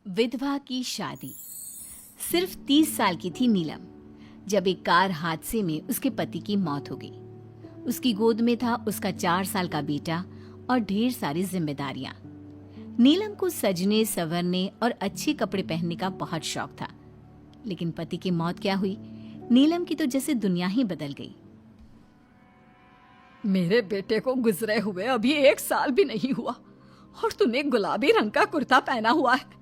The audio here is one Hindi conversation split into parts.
विधवा की शादी। सिर्फ 30 साल की थी नीलम जब एक कार हादसे में उसके पति की मौत हो गई। उसकी गोद में था उसका 4 साल का बेटा और ढेर सारी जिम्मेदारियां। नीलम को सजने संवरने और अच्छे कपड़े पहनने का बहुत शौक था, लेकिन पति की मौत क्या हुई, नीलम की तो जैसे दुनिया ही बदल गई। मेरे बेटे को गुजरे हुए अभी 1 साल भी नहीं हुआ और तूने गुलाबी रंग का कुर्ता पहना हुआ है।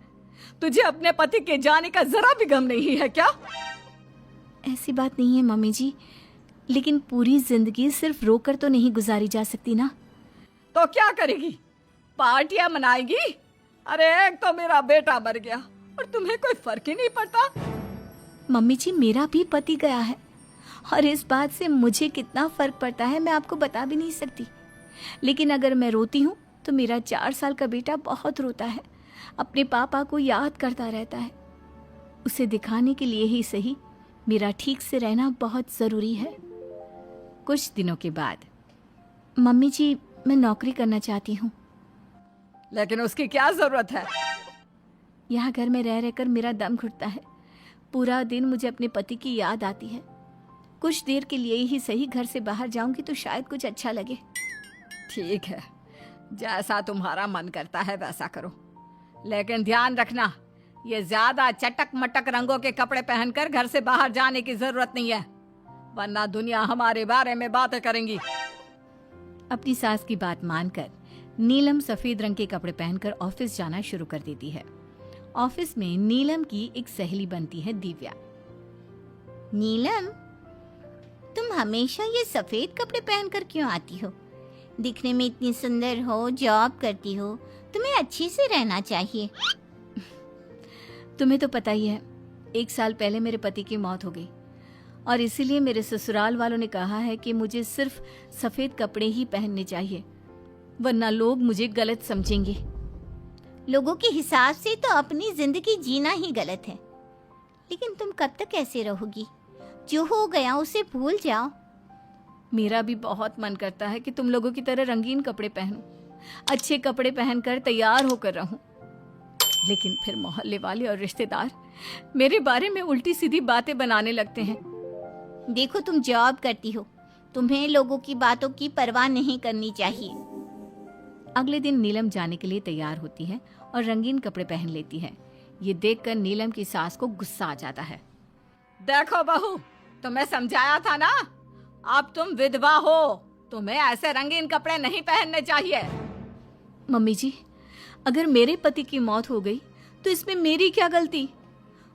तुझे अपने पति के जाने का जरा भी गम नहीं है क्या? ऐसी बात नहीं है मम्मी जी, लेकिन पूरी जिंदगी सिर्फ रोकर तो नहीं गुजारी जा सकती ना। तो क्या करेगी? पार्टियां मनाएगी? अरे एक तो मेरा बेटा मर गया और तुम्हें कोई फर्क ही नहीं पड़ता। मम्मी जी, मेरा भी पति गया है और इस बात से मुझे कितना फर्क पड़ता है मैं आपको बता भी नहीं सकती। लेकिन अगर मैं रोती हूँ तो मेरा 4 साल का बेटा बहुत रोता है, अपने पापा को याद करता रहता है। उसे दिखाने के लिए ही सही मेरा ठीक से रहना बहुत ज़रूरी है। कुछ दिनों के बाद, मम्मी जी मैं नौकरी करना चाहती हूँ। लेकिन उसकी क्या जरूरत है? यहाँ घर में रह रहकर मेरा दम घुटता है। पूरा दिन मुझे अपने पति की याद आती है। कुछ देर के लिए ही सही घर से बाहर जाऊंगी तो शायद कुछ अच्छा लगे। ठीक है, जैसा तुम्हारा मन करता है वैसा करो, लेकिन ध्यान रखना ये ज्यादा चटक मटक रंगों के कपड़े पहनकर घर से बाहर जाने की जरूरत नहीं है, वरना दुनिया हमारे बारे में बातें करेंगी। अपनी सास की बात मानकर नीलम सफेद रंग के कपड़े पहनकर ऑफिस जाना शुरू कर देती है। ऑफिस में नीलम की एक सहेली बनती है, दिव्या। नीलम, तुम हमेशा ये सफेद कपड़े पहनकर क्यों आती हो? दिखने में इतनी सुंदर हो, जॉब करती हो, तुम्हें अच्छे से रहना चाहिए। तुम्हें तो पता ही है, 1 साल पहले मेरे पति की मौत हो गई और इसीलिए मेरे ससुराल वालों ने कहा है कि मुझे सिर्फ सफेद कपड़े ही पहनने चाहिए, वरना लोग मुझे गलत समझेंगे। लोगों के हिसाब से तो अपनी जिंदगी जीना ही गलत है, लेकिन तुम कब तक ऐसे रहोगी? जो हो गया उसे भूल जाओ। मेरा भी बहुत मन करता है कि तुम लोगों की तरह रंगीन कपड़े पहनूं, अच्छे कपड़े पहनकर तैयार होकर रहूं, लेकिन फिर मोहल्ले वाले और रिश्तेदार मेरे बारे में उल्टी सीधी बातें बनाने लगते हैं। देखो, तुम जॉब करती हो, तुम्हें लोगों की बातों की परवाह नहीं करनी चाहिए। अगले दिन नीलम जाने के लिए तैयार होती है और रंगीन कपड़े पहन लेती है। ये देखकर नीलम की सास को गुस्सा आ जाता है। देखो बहू, तुम्हें समझाया था ना, अब तुम विधवा हो, तुम्हें ऐसे रंगीन कपड़े नहीं पहनने चाहिए। मम्मी जी, अगर मेरे पति की मौत हो गई तो इसमें मेरी क्या गलती?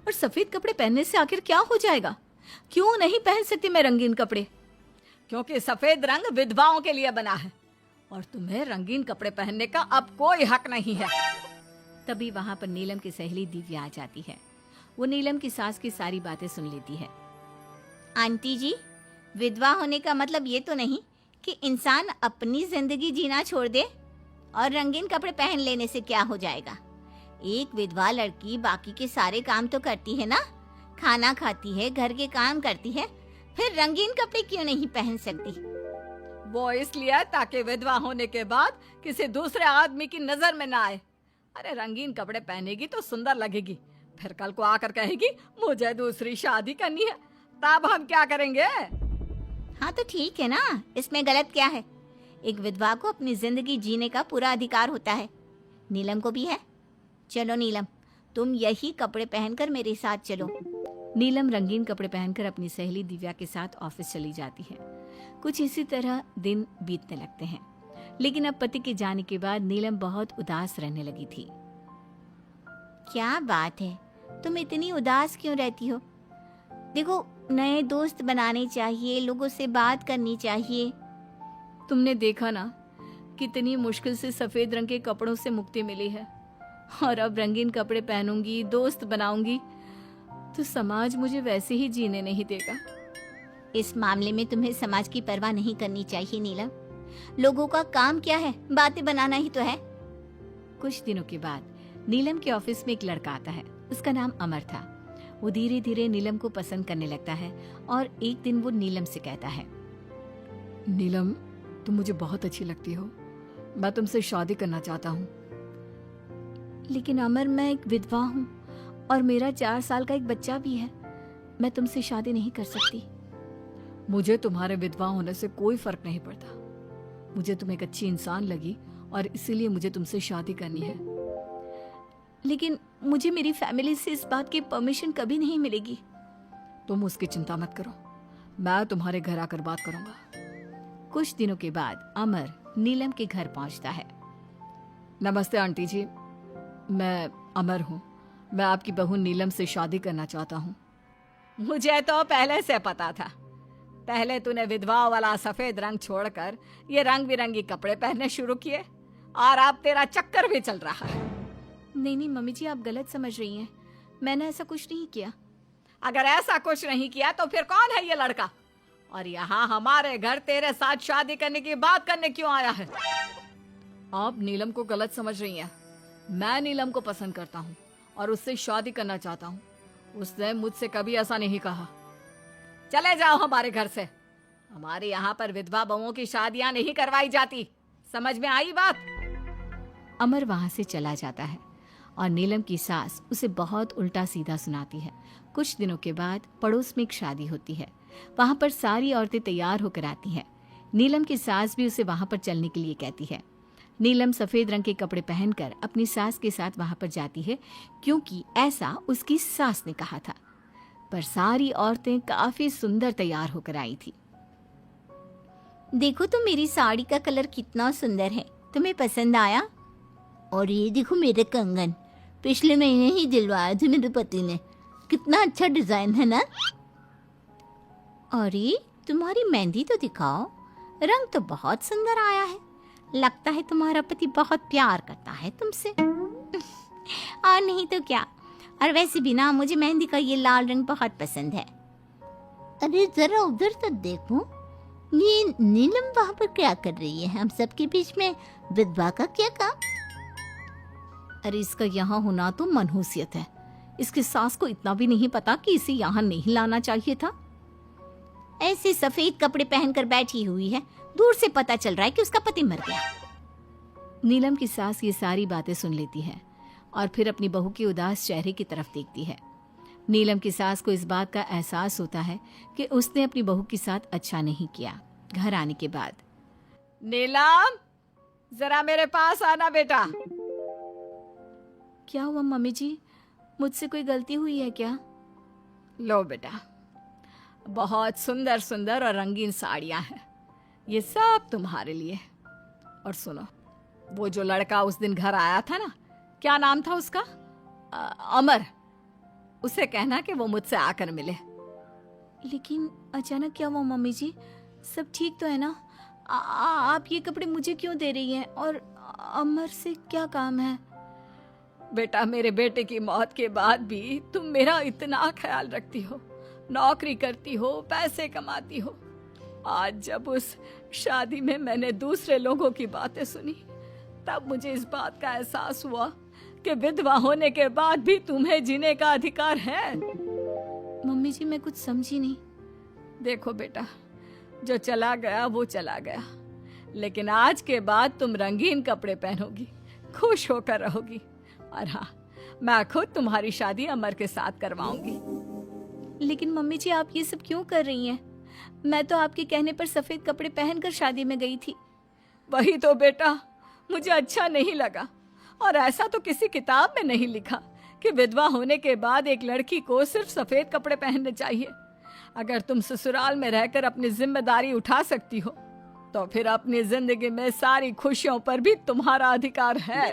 और सफेद कपड़े पहनने से आखिर क्या हो जाएगा? क्यों नहीं पहन सकती मैं रंगीन कपड़े? क्योंकि सफेद रंग विधवाओं के लिए बना है और तुम्हें रंगीन कपड़े पहनने का अब कोई हक नहीं है। तभी वहां पर नीलम की सहेली दिव्या आ जाती है। वो नीलम की सास की सारी बातें सुन लेती है। आंटी जी, विधवा होने का मतलब ये तो नहीं कि इंसान अपनी जिंदगी जीना छोड़ दे और रंगीन कपड़े पहन लेने से क्या हो जाएगा। एक विधवा लड़की बाकी के सारे काम तो करती है ना, खाना खाती है, घर के काम करती है, फिर रंगीन कपड़े क्यों नहीं पहन सकती? वो इसलिए ताकि विधवा होने के बाद किसी दूसरे आदमी की नजर में ना आए। अरे रंगीन कपड़े पहनेगी तो सुंदर लगेगी, फिर कल को आकर कहेगी मुझे दूसरी शादी करनी है, तब हम क्या करेंगे? हाँ तो ठीक है ना, इसमें गलत क्या है? एक विधवा को अपनी जिंदगी जीने का पूरा अधिकार होता है, नीलम को भी है। चलो नीलम, तुम यही कपड़े पहनकर मेरे साथ चलो। नीलम रंगीन कपड़े पहनकर अपनी सहेली दिव्या के साथ ऑफिस चली जाती है। कुछ इसी तरह दिन बीतने लगते हैं, लेकिन अब पति के जाने के बाद नीलम बहुत उदास रहने लगी थी। क्या बात है, तुम इतनी उदास क्यों रहती हो? देखो, नए दोस्त बनाने चाहिए, लोगों से बात करनी चाहिए। तुमने देखा ना, कितनी मुश्किल से सफेद रंग के कपड़ों से मुक्ति मिली है, और अब रंगीन कपड़े पहनूंगी, दोस्त बनाऊंगी तो समाज मुझे वैसे ही जीने नहीं देगा। इस मामले में तुम्हें समाज की परवाह नहीं करनी चाहिए नीलम। लोगों का काम क्या है? बातें बनाना ही तो है। कुछ दिनों के बाद नीलम के ऑफिस में एक लड़का आता है। उसका नाम अमर था। वो धीरे धीरे नीलम को पसंद करने लगता है और एक दिन वो नीलम से कहता है, नीलम, तुम मुझे बहुत अच्छी लगती हो, मैं तुमसे शादी करना चाहता हूँ। लेकिन अमर, मैं एक विधवा हूँ और मेरा 4 साल का एक बच्चा भी है। मैं तुमसे शादी नहीं कर सकती। मुझे तुम्हारे विधवा होने से कोई फर्क नहीं पड़ता। मुझे तुम एक अच्छी इंसान लगी और इसीलिए मुझे तुमसे शादी करनी है। लेकिन मुझे मेरी फैमिली से इस बात की परमिशन कभी नहीं मिलेगी। तुम उसकी चिंता मत करो, मैं तुम्हारे घर आकर बात करूंगा। कुछ दिनों के बाद अमर नीलम के घर पहुंचता है। नमस्ते आंटी जी, मैं अमर हूँ। मैं आपकी बहू नीलम से शादी करना चाहता हूँ। मुझे तो पहले से पता था। पहले तूने विधवा वाला सफेद रंग छोड़कर ये रंग बिरंगी कपड़े पहनने शुरू किए और अब तेरा चक्कर भी चल रहा है। नहीं नहीं मम्मी जी, आप गलत समझ रही हैं। मैंने ऐसा कुछ नहीं किया। अगर ऐसा कुछ नहीं किया तो फिर कौन है ये लड़का, और यहाँ हमारे घर तेरे साथ शादी करने की बात करने क्यों आया है? आप नीलम को गलत समझ रही हैं। मैं नीलम को पसंद करता हूँ और उससे शादी करना चाहता हूँ। उसने मुझसे कभी ऐसा नहीं कहा। चले जाओ हमारे घर से। हमारे यहाँ पर विधवा बहुओं की शादियाँ नहीं करवाई जाती। समझ में आई बात? अमर वहां से चला जाता है और नीलम की सास उसे बहुत उल्टा सीधा सुनाती है। कुछ दिनों के बाद पड़ोस में एक शादी होती है। वहां पर सारी औरतें तैयार होकर आती हैं। नीलम की सास भी उसे वहां पर चलने के लिए कहती है। नीलम सफेद रंग के कपड़े पहनकर अपनी सास के साथ वहां पर जाती है, क्योंकि ऐसा उसकी सास ने कहा था। पर सारी औरतें काफी सुंदर तैयार होकर आई थी। देखो तो मेरी साड़ी का कलर कितना सुंदर है, तुम्हें पसंद आया? और ये देखो मेरे कंगन, पिछले महीने ही दिलवाए थे मेरे पति ने। कितना अच्छा डिजाइन है ना? अरे तुम्हारी मेहंदी तो दिखाओ, रंग तो बहुत सुंदर आया है। लगता है तुम्हारा पति बहुत प्यार करता है तुमसे। और नहीं तो क्या। और वैसे भी ना, मुझे मेहंदी का ये लाल रंग बहुत पसंद है। अरे जरा उधर तो देखो, ये नीलम वहां पर क्या कर रही है? हम सबके बीच में विधवा का क्या काम? अरे इसका यहाँ होना तो मनहूसियत है। इसकी सास को इतना भी नहीं पता कि इसे यहाँ नहीं लाना चाहिए था। ऐसे सफेद कपड़े पहनकर बैठी हुई है, दूर से पता चल रहा है कि उसका पति मर गया। नीलम की सास ये सारी बातें सुन लेती है और फिर अपनी बहू के उदास चेहरे की तरफ देखती है। नीलम की सास को इस बात का एहसास होता है कि उसने अपनी बहू के साथ अच्छा नहीं किया। घर आने के बाद, नीलम, जरा मेरे पास आना बेटा। क्या हुआ मम्मी जी? मुझसे कोई गलती हुई है क्या? लो बेटा, बहुत सुंदर सुंदर और रंगीन साड़ियां हैं, ये सब तुम्हारे लिए। और सुनो, वो जो लड़का उस दिन घर आया था ना, क्या नाम था उसका? अमर। उसे कहना कि वो मुझसे आकर मिले। लेकिन अचानक क्या हुआ मम्मी जी? सब ठीक तो है ना? आप ये कपड़े मुझे क्यों दे रही हैं? और अमर से क्या काम है? बेटा, मेरे बेटे की मौत के बाद भी तुम मेरा इतना ख्याल रखती हो, नौकरी करती हो, पैसे कमाती हो। आज जब उस शादी में मैंने दूसरे लोगों की बातें सुनी, तब मुझे इस बात का एहसास हुआ कि विधवा होने के बाद भी तुम्हें जीने का अधिकार है। मम्मी जी, मैं कुछ समझी नहीं। देखो बेटा, जो चला गया वो चला गया, लेकिन आज के बाद तुम रंगीन कपड़े पहनोगी, खुश होकर रहोगी। और हाँ, मैं खुद तुम्हारी शादी अमर के साथ करवाऊंगी। लेकिन मम्मी जी, आप ये सब क्यों कर रही हैं? मैं तो आपके कहने पर सफेद कपड़े पहनकर शादी में गई थी। वही तो बेटा, मुझे अच्छा नहीं लगा। और ऐसा तो किसी किताब में नहीं लिखा कि विधवा होने के बाद एक लड़की को सिर्फ सफेद कपड़े पहनने चाहिए। अगर तुम ससुराल में रहकर अपनी जिम्मेदारी उठा सकती हो, तो फिर अपनी जिंदगी में सारी खुशियों पर भी तुम्हारा अधिकार है।